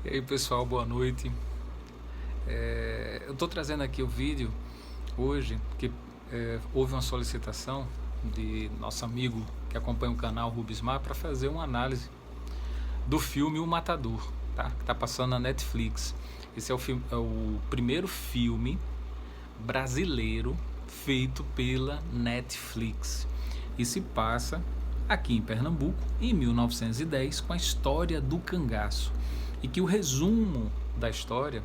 E aí pessoal, boa noite. Eu estou trazendo aqui o vídeo hoje porque houve uma solicitação de nosso amigo que acompanha o canal Rubismar para fazer uma análise do filme O Matador, tá? Que está passando na Netflix. Esse é o primeiro filme brasileiro feito pela Netflix e se passa aqui em Pernambuco em 1910 com a história do cangaço, e que o resumo da história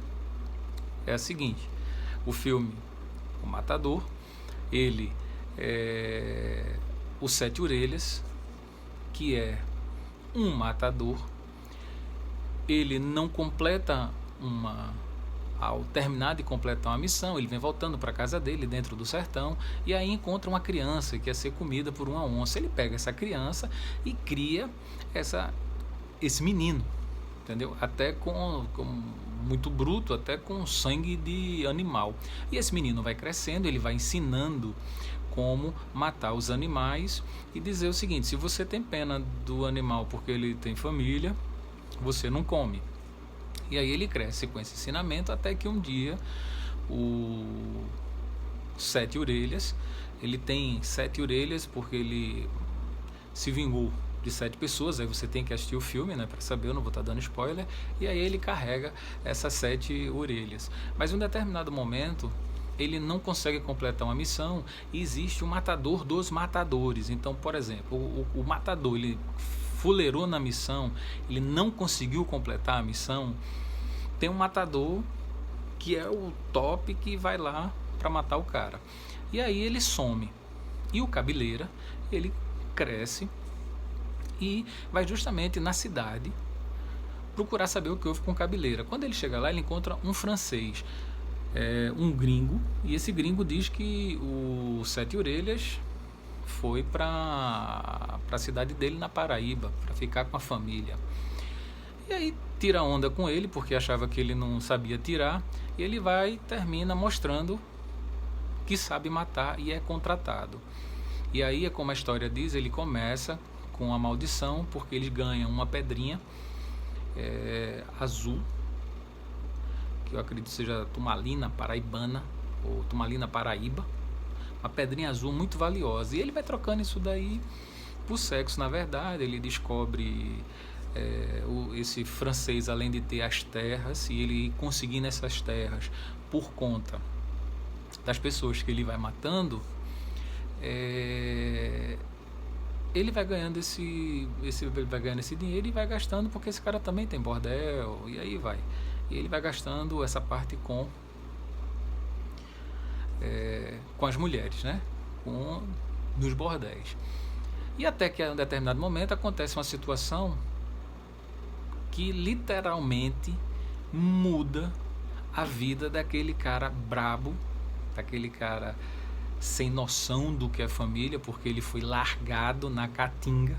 é a seguinte: o filme O Matador, ele é o Sete Orelhas, que é um matador. Ele não completa ao terminar de completar uma missão, ele vem voltando para a casa dele dentro do sertão e aí encontra uma criança que ia ser comida por uma onça. Ele pega essa criança e cria esse menino, entendeu? Até com muito bruto, até com sangue de animal. E esse menino vai crescendo, ele vai ensinando como matar os animais e dizer o seguinte: se você tem pena do animal porque ele tem família, você não come. E aí ele cresce com esse ensinamento até que um dia o Sete Orelhas, ele tem 7 orelhas porque ele se vingou de 7 pessoas. Aí você tem que assistir o filme, né, para saber, eu não vou estar dando spoiler. E aí ele carrega essas 7 orelhas. Mas em um determinado momento ele não consegue completar uma missão e existe o matador dos matadores. Então, por exemplo, o matador, ele fuleirou na missão, ele não conseguiu completar a missão, tem um matador que é o top, que vai lá para matar o cara. E aí ele some. E o Cabeleira, ele cresce e vai justamente na cidade procurar saber o que houve com o Cabeleira. Quando ele chega lá, ele encontra um francês, um gringo, e esse gringo diz que o Sete Orelhas foi para a cidade dele na Paraíba para ficar com a família. E aí tira onda com ele porque achava que ele não sabia tirar, e ele termina mostrando que sabe matar e é contratado. E aí é como a história diz, ele começa com a maldição porque eles ganham uma pedrinha azul, que eu acredito seja turmalina paraibana ou turmalina paraíba, uma pedrinha azul muito valiosa, e ele vai trocando isso daí por sexo. Na verdade, ele descobre esse francês, além de ter as terras, e ele conseguindo essas terras por conta das pessoas que ele vai matando, ele vai ganhando ele vai ganhando esse dinheiro e vai gastando, porque esse cara também tem bordel, e aí vai. E ele vai gastando essa parte com as mulheres, né? Nos bordéis. E até que em um determinado momento acontece uma situação que literalmente muda a vida daquele cara brabo, daquele cara sem noção do que é família, porque ele foi largado na caatinga,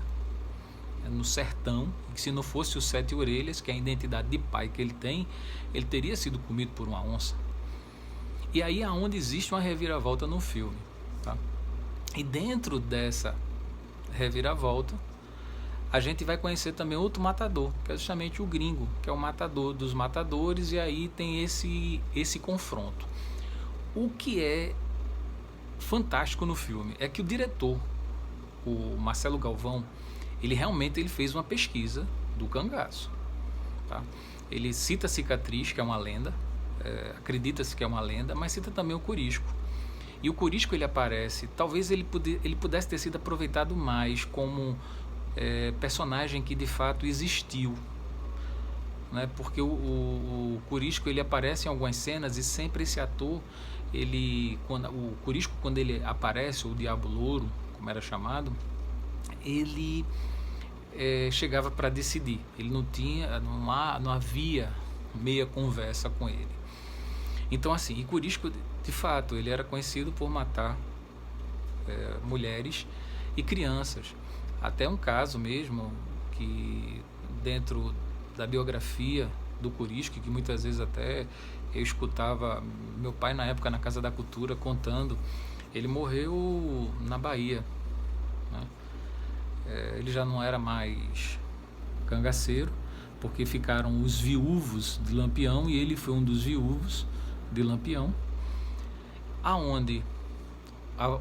no sertão, e que se não fosse o Sete Orelhas, que é a identidade de pai que ele tem, ele teria sido comido por uma onça. E aí é onde existe uma reviravolta no filme, tá? E dentro dessa reviravolta, a gente vai conhecer também outro matador, que é justamente o gringo, que é o matador dos matadores, e aí tem esse confronto. O que é fantástico no filme é que o diretor, o Marcelo Galvão, ele realmente fez uma pesquisa do cangaço, tá? Ele cita a cicatriz, que é uma lenda, acredita-se que é uma lenda, mas cita também o Corisco. E o Corisco, ele aparece, talvez ele pudesse ter sido aproveitado mais como personagem que de fato existiu, né? Porque o Corisco, ele aparece em algumas cenas, e sempre esse ator, o Corisco, quando ele aparece, o Diabo Louro, como era chamado, ele chegava para decidir. Ele não havia meia conversa com ele. Então, assim, e Corisco, de fato, ele era conhecido por matar mulheres e crianças. Até um caso mesmo que dentro da biografia do Corisco, que muitas vezes até eu escutava meu pai na época na Casa da Cultura contando, ele morreu na Bahia, né? Ele já não era mais cangaceiro, porque ficaram os viúvos de Lampião e ele foi um dos viúvos de Lampião, aonde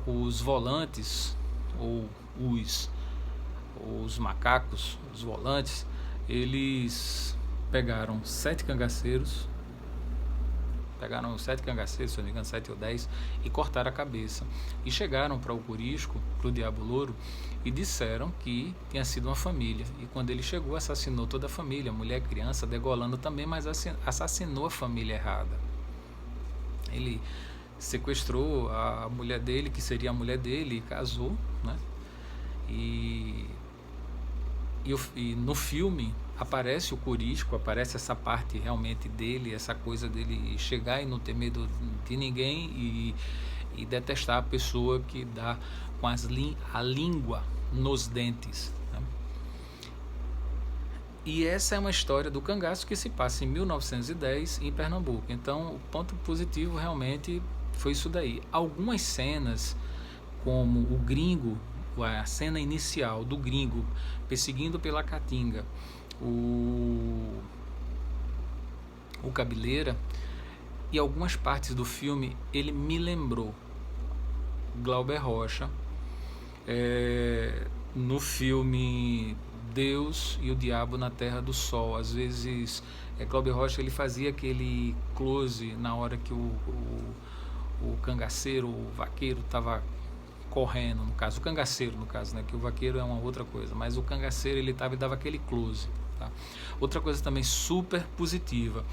os volantes ou os macacos, os volantes, eles pegaram 7 cangaceiros, se eu não me engano, 7 ou 10, e cortaram a cabeça. E chegaram para o Corisco, para o Diabo Louro, e disseram que tinha sido uma família. E quando ele chegou, assassinou toda a família, mulher, criança, degolando também, mas assassinou a família errada. Ele sequestrou a mulher dele, que seria a mulher dele, e casou, né? E no filme aparece o Corisco, aparece essa parte realmente dele, essa coisa dele chegar e não ter medo de ninguém e detestar a pessoa que dá com a língua nos dentes, né? E essa é uma história do cangaço que se passa em 1910 em Pernambuco. Então o ponto positivo realmente foi isso daí. Algumas cenas, como o gringo, a cena inicial do gringo perseguindo pela Caatinga o Cabeleira, e algumas partes do filme ele me lembrou Glauber Rocha, no filme Deus e o Diabo na Terra do Sol. Às vezes Glauber Rocha ele fazia aquele close na hora que o cangaceiro, o vaqueiro estava correndo, no caso, o cangaceiro, no caso, né, que o vaqueiro é uma outra coisa, mas o cangaceiro ele dava aquele close, tá? Outra coisa também super positiva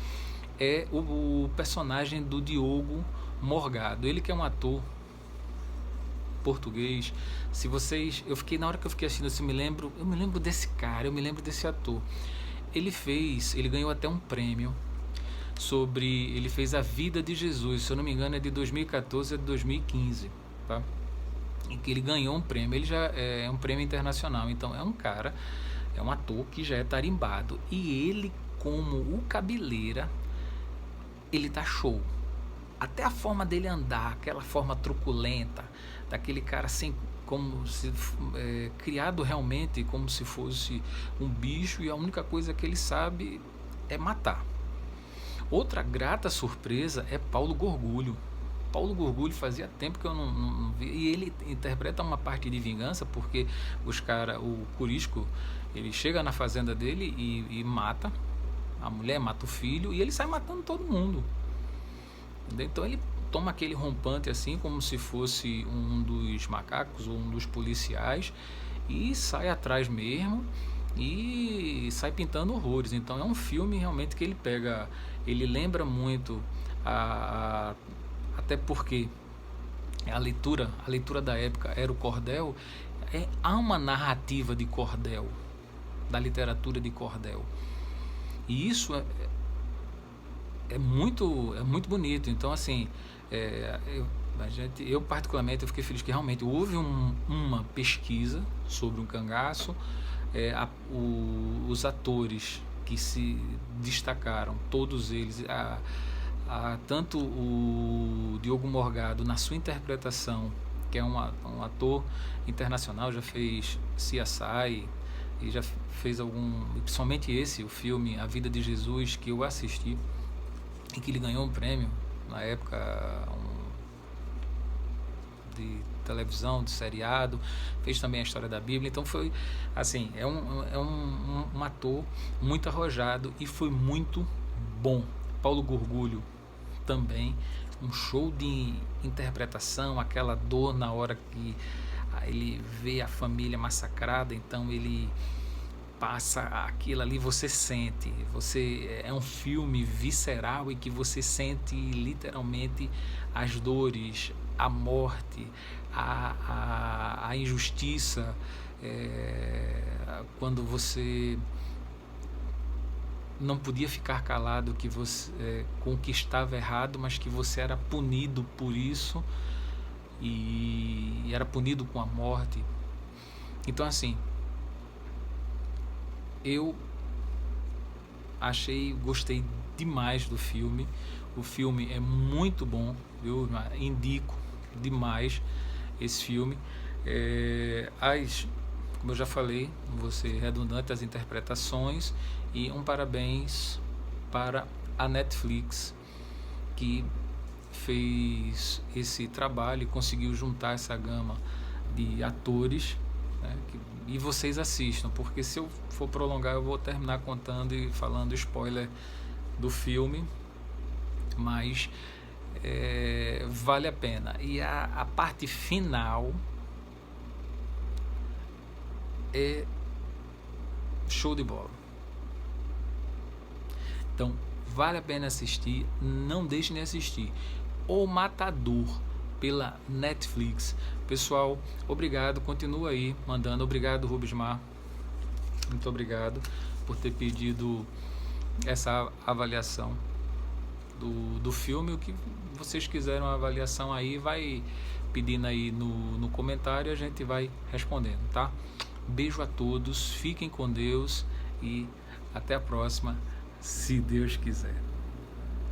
é o personagem do Diogo Morgado, ele que é um ator português. Se vocês, na hora que eu fiquei assistindo, eu me lembro desse cara, eu me lembro desse ator. Ele ganhou até um prêmio ele fez A Vida de Jesus, se eu não me engano é de 2014 a de 2015, tá? Em que ele ganhou um prêmio, ele já é um prêmio internacional, então é um ator que já é tarimbado, e ele, como o Cabeleira, ele tá show, até a forma dele andar, aquela forma truculenta, daquele cara assim, como se criado realmente como se fosse um bicho, e a única coisa que ele sabe é matar. Outra grata surpresa é Paulo Gorgulho. Fazia tempo que eu não vi, e ele interpreta uma parte de vingança, porque o Corisco, ele chega na fazenda dele e mata a mulher, mata o filho, e ele sai matando todo mundo. Então ele toma aquele rompante assim, como se fosse um dos macacos ou um dos policiais, e sai atrás mesmo e sai pintando horrores. Então é um filme realmente que ele lembra muito até porque a leitura da época era o cordel. Há uma narrativa de cordel, da literatura de cordel, e isso é muito bonito. Então assim, eu particularmente eu fiquei feliz que realmente houve uma pesquisa sobre um cangaço. Os atores que se destacaram, todos eles, tanto o Diogo Morgado na sua interpretação, que é um ator internacional, já fez CSI e já fez principalmente o filme A Vida de Jesus, que eu assisti e que ele ganhou um prêmio na época, de televisão, de seriado, fez também a história da Bíblia. Então foi assim, é um ator muito arrojado e foi muito bom. Paulo Gorgulho também, um show de interpretação, aquela dor na hora que ele vê a família massacrada, então ele passa aquilo ali, você sente, é um filme visceral e que você sente literalmente as dores, a morte, a injustiça, quando você não podia ficar calado que você, com o que estava errado, mas que você era punido por isso e era punido com a morte. Então assim, eu gostei demais do filme. O filme é muito bom, eu indico demais esse filme. como eu já falei, vou ser redundante as interpretações, e um parabéns para a Netflix, que fez esse trabalho e conseguiu juntar essa gama de atores, né, e vocês assistam, porque se eu for prolongar eu vou terminar contando e falando spoiler do filme, mas vale a pena. E a parte final é show de bola. Então vale a pena assistir, não deixe de assistir O Matador pela Netflix. Pessoal, obrigado, continua aí mandando. Obrigado, Rubismar, muito obrigado por ter pedido essa avaliação do filme. O que vocês quiserem uma avaliação aí, vai pedindo aí no comentário, a gente vai respondendo, tá? Beijo a todos, fiquem com Deus e até a próxima, se Deus quiser.